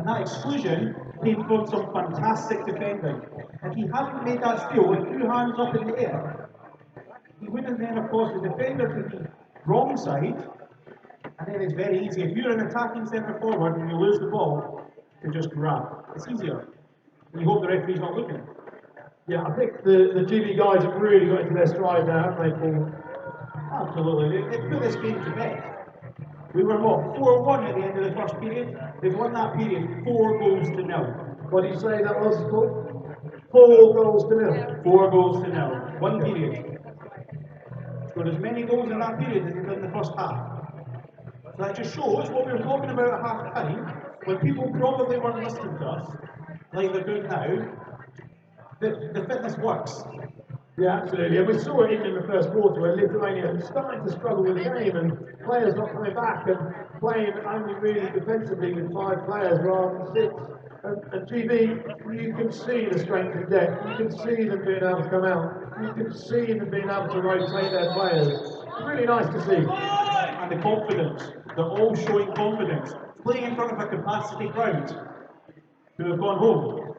And that exclusion came from some fantastic defending. If he hadn't made that steal with two hands up in the air, he wouldn't then have caused the defender to be wrong side. And then it's very easy. If you're an attacking centre forward and you lose the ball, to just grab. It's easier. And you hope the referee's not looking. Yeah, I think the GB guys have really got into their stride now, haven't they, Paul? Absolutely. They put this game to bed. We were what, 4-1 at the end of the first period? They've won that period 4 goals to 0. What did you say that was, Paul? 4 goals to 0. 4 goals to 0. 1 period. Scored as many goals in that period as they did in the first half. So that just shows what we were talking about at half time, when people probably weren't listening to us, like they're doing now, the fitness works. Yeah, absolutely. And we saw it even in the first quarter where Lithuania was starting to struggle with the game and players not coming back and playing only really defensively with 5 players rather than 6. And GB, you can see the strength in depth. You can see them being able to come out. You can see them being able to rotate their players. It's really nice to see. And the confidence. They're all showing confidence. Playing in front of a capacity crowd who have gone home.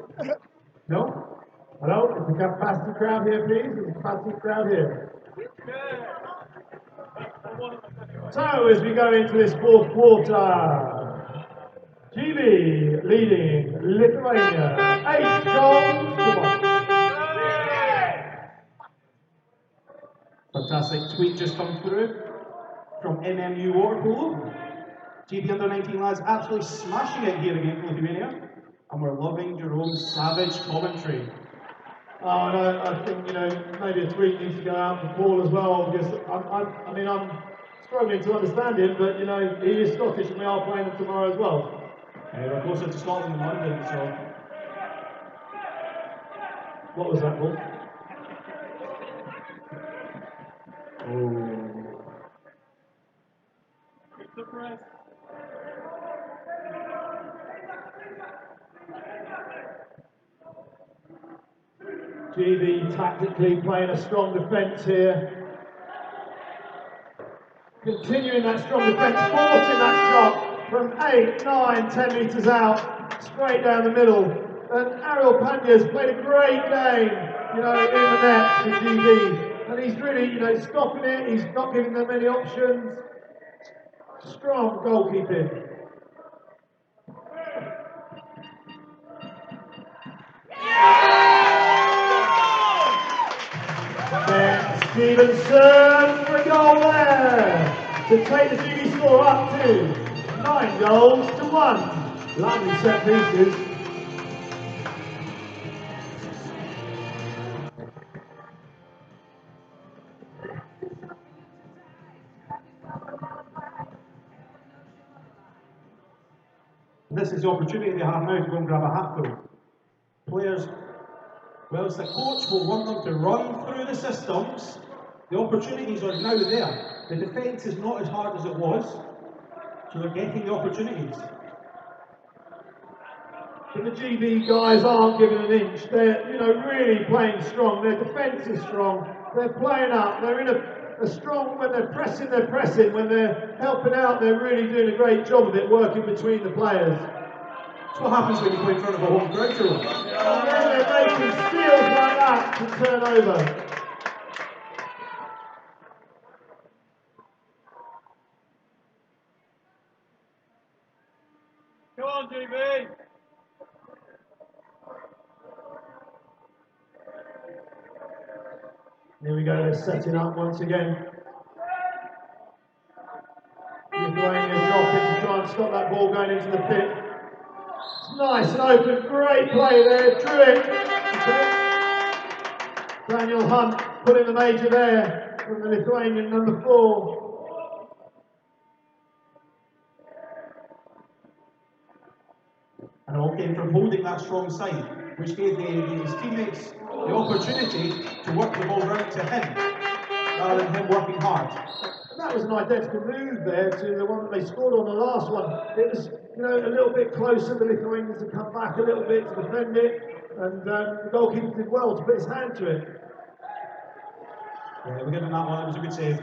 No? Hello? Is the capacity crowd here, please? Is the capacity crowd here? So, as we go into this fourth quarter, GB leading Lithuania 8 goals to 1. Fantastic tweet just come through from MMU Water Polo. GB under 19 lads absolutely smashing it here against Lithuania. And we're loving Jerome's savage commentary. Oh, and I think, maybe a tweet needs to go out for Paul as well, because I'm struggling to understand him, but, he is Scottish and we are playing them tomorrow as well. We're closer to Scotland than London, so... What was that, Paul? Oh. It's the press. GB tactically playing a strong defence here. Continuing that strong defence, forcing that shot from 8, 9, 10 metres out, straight down the middle. And Ariel Panya's played a great game, in the net for GB. And he's really, stopping it, he's not giving them any options. Strong goalkeeping. Stevenson for a goal there to take the GB score up to 9 goals to 1. Lovely set pieces. This is the opportunity they have now to go and grab a hatful. Players, whilst the coach will want them to run through the systems, the opportunities are now there. The defence is not as hard as it was, so they're getting the opportunities. But the GB guys aren't giving an inch. They're, really playing strong. Their defence is strong. They're playing up. They're in a strong, when they're pressing, they're pressing. When they're helping out, they're really doing a great job of it, working between the players. That's what happens when you play in front of a home crowd, Jerome. They're making steals like that to turn over. Come on, GB! Here we go, they're setting up once again. Lithuania dropping to try and stop that ball going into the pit. It's nice and open, great play there, drew it. Daniel Hunt putting the major there from the Lithuanian number 4. And it all came from holding that strong side, which gave his teammates the opportunity to work the ball round to him, rather than him working hard. And that was an identical move there to the one that they scored on the last one. It was, a little bit closer. The Lithuanians had come back a little bit to defend it, and the goalkeeper did well to put his hand to it. Yeah, we're giving that one. It was a good save.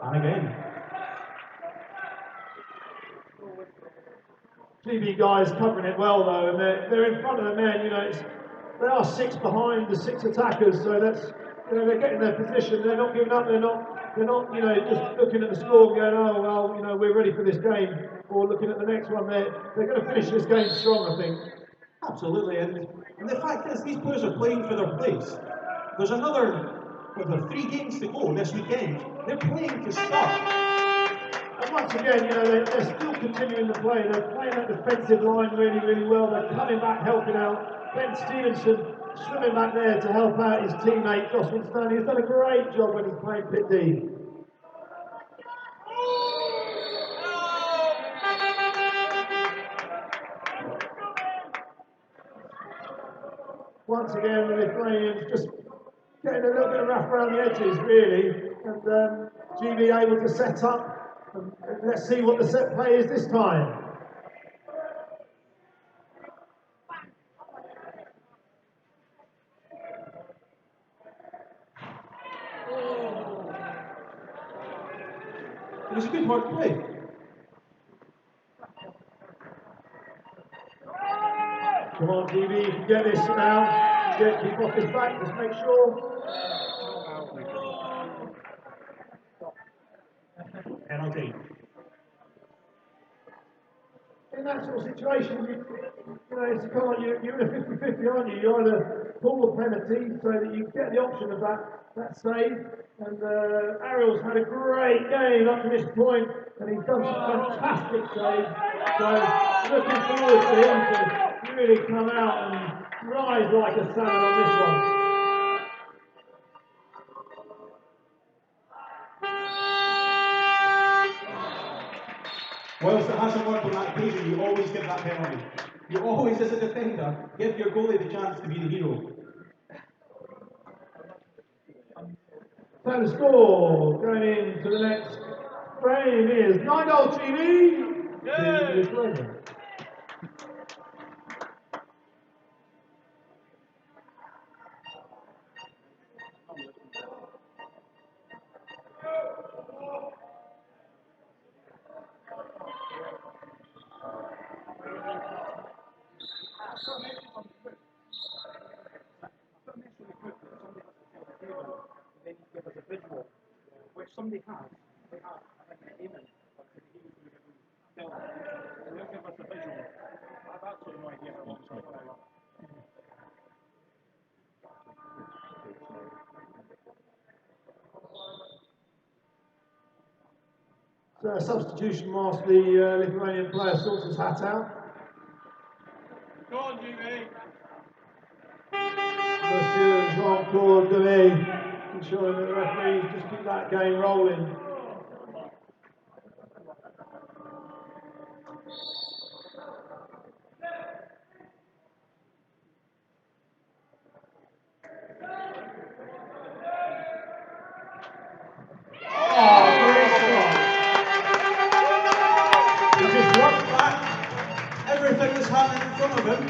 And again. GB guys covering it well though, and they're in front of the men. You know, they are 6 behind the 6 attackers, so that's, you know, they're getting their position. They're not giving up. They're not, you know, just looking at the score and going, oh well, you know, we're ready for this game, or looking at the next one. They're going to finish this game strong, I think. Absolutely, and the fact is, these players are playing for their place. There's another, well, there are 3 games to go this weekend. They're playing to start. And once again, you know, they're still continuing to play. They're playing that defensive line really, really well. They're coming back, helping out. Ben Stevenson swimming back there to help out his teammate, Jocelyn Stanley. He's done a great job when he's playing Pit D. Once again, the Lithuanians just getting a little bit of rough around the edges, really. And GB able to set up. And let's see what the set play is this time. It was a good hard play. Come on, GB, you can get this now. Keep off his back, just make sure. Penalty. In that sort of situation, you know, it's kind of, you're in a 50-50, aren't you? You either pull the penalty so that you get the option of that save. And Ariel's had a great game up to this point, and he's done some fantastic saves. So looking forward to him to really come out and rise like a salmon on this one. Whilst it hasn't worked on that occasion, you always give that penalty. You always, as a defender, give your goalie the chance to be the hero. So the score going into the next frame is 9-0 TV. Yeah. Which somebody has, they have, I think, an aiming, but they'll give us a visual. I've absolutely no idea what it's like. So substitution whilst the Lithuanian player sorts his hat out. Go on, GB. Monsieur Jean-Claude Delay ensuring that the referees just keep that game rolling. Everything that's happening in front of him,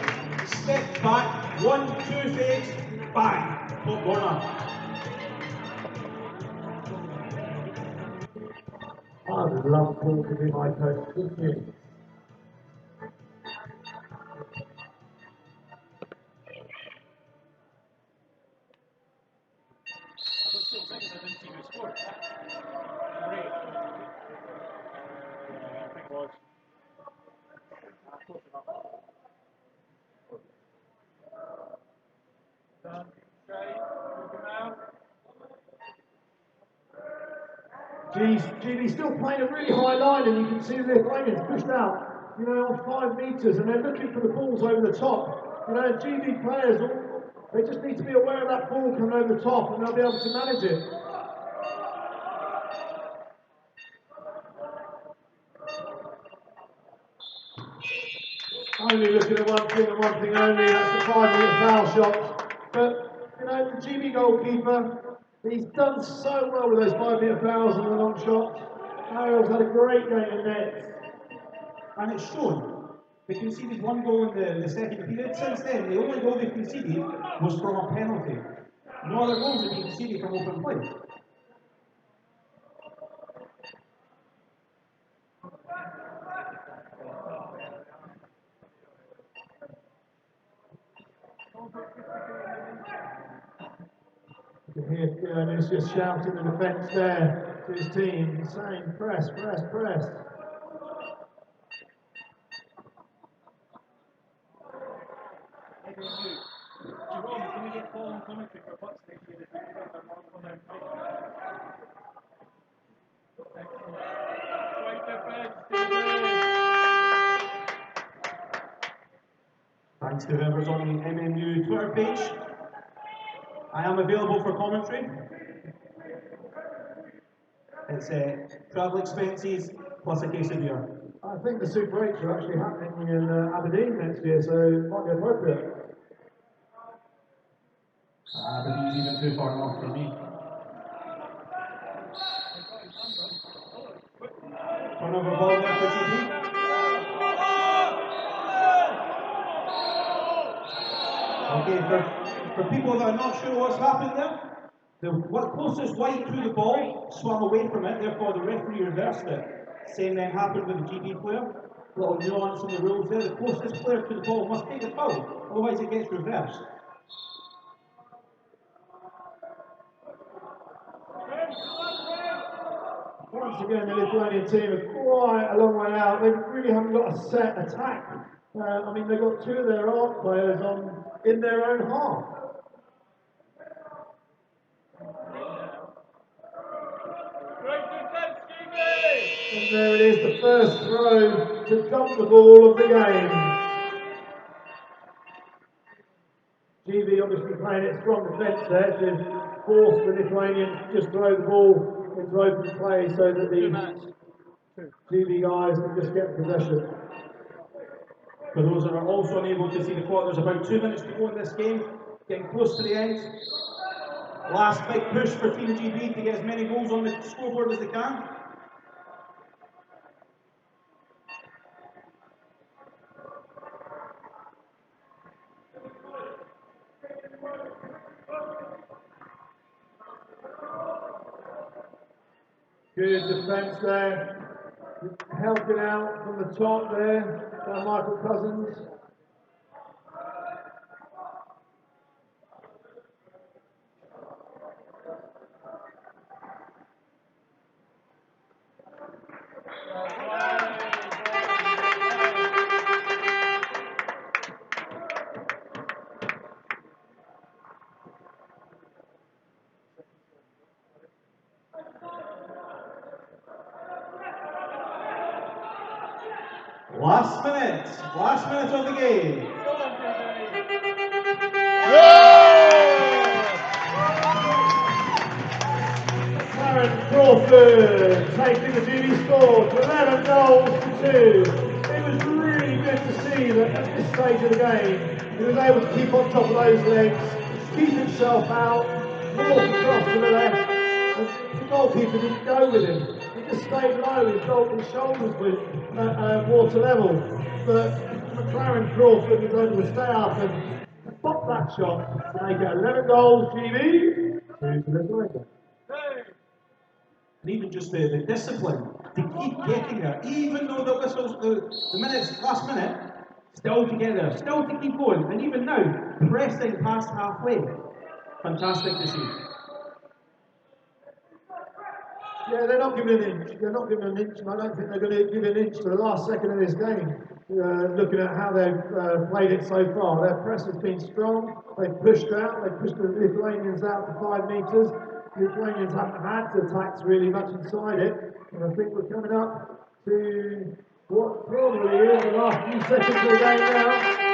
step back, 1-2 fakes, bang, top corner. I would love Paul to be my coach, wouldn't you? GB's still playing a really high line, and you can see the Lithuanians pushed out, you know, on 5 metres, and they're looking for the balls over the top. You know, GB players, they just need to be aware of that ball coming over the top, and they'll be able to manage it. Only looking at one thing and one thing only, that's the 5-metre foul shot. But, you know, the GB goalkeeper, he's done so well with those 5-metre fouls and the long shots. Ariel's had a great game in net. And it's shown. They conceded 1 goal in the second period. Since then, the only goal they conceded was from a penalty. No other goals have been conceded from open play. here, he's just shouting the defence there to his team, saying press, press, press. Jerome, can we get Paul on commentary for what's the issue that you guys are wrong on their Thanks to whoever's on the MMU Twitter page. I am available for commentary. It's travel expenses plus a case of beer. I think the Super 8s are actually happening in Aberdeen next year, so it might be appropriate. Aberdeen's even too far north for me. Turnover ball there for GB. Okay, for people that are not sure what's happened there, the closest white to the ball swam away from it, therefore the referee reversed it. Same then happened with the GB player. Little nuance in the rules there. The closest player to the ball must take a foul, otherwise it gets reversed. Once again, the Lithuanian team are quite a long way out. They really haven't got a set attack. I mean, they've got two of their art players in their own half. And there it is, the first throw to dump the ball of the game. GB obviously playing its strong defence there to force the Lithuanians to just throw the ball into open play so that the GB guys can just get possession. For those that are also unable to see the clock, there's about 2 minutes to go in this game, getting close to the end. Last big push for Team GB to get as many goals on the scoreboard as they can. Good defence there. Helping out from the top there by Michael Cousins. Last minute of the game. Clarence Crawford taking the GB score to 11 goals to 2. It was really good to see that at this stage of the game, he was able to keep on top of those legs, keep himself out, walk across to the left, and the goalkeeper didn't go with him. He just stayed low, his shoulders were water level. But McLaren Crawford was able to stay up and pop that shot to make it 11 goals, GB, 2 to Lithuania. And even just the discipline to keep getting there, even though the whistles, the minutes, last minute, still to get there, still to keep going, and even now, pressing past halfway. Fantastic to see. Yeah, they're not giving an inch. They're not giving an inch, and I don't think they're going to give an inch to the last second of this game. Looking at how they've played it so far, their press has been strong. They've pushed out. They've pushed the Lithuanians out to 5 metres. The Lithuanians haven't had attacks really much inside it, and I think we're coming up to what probably is the last few seconds of the game now.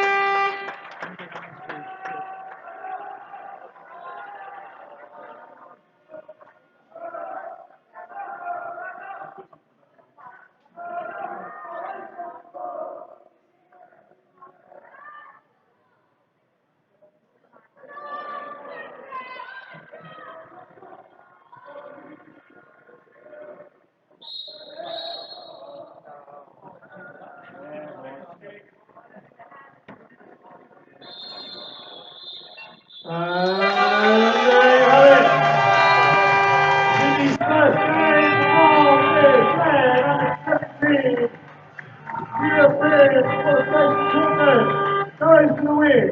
Goes to the win,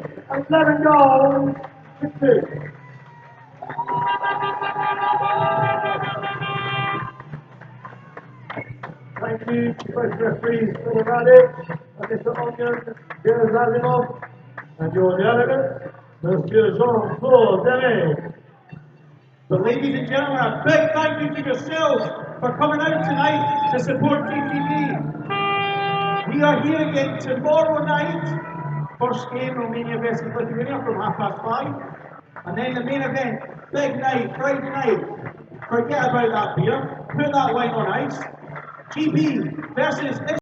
11 goals to 2. you, both referees, Mr. Radic and Mr. Omnian Gerzazimov, and your delegate, Monsieur Jean-Claude Deme. But ladies and gentlemen, a big thank you to yourselves for coming out tonight to support GTB. We are here again tomorrow night. First game, Romania versus Lithuania from 5:30. And then the main event, big night, Friday night. Forget about that beer, put that wine on ice. GB versus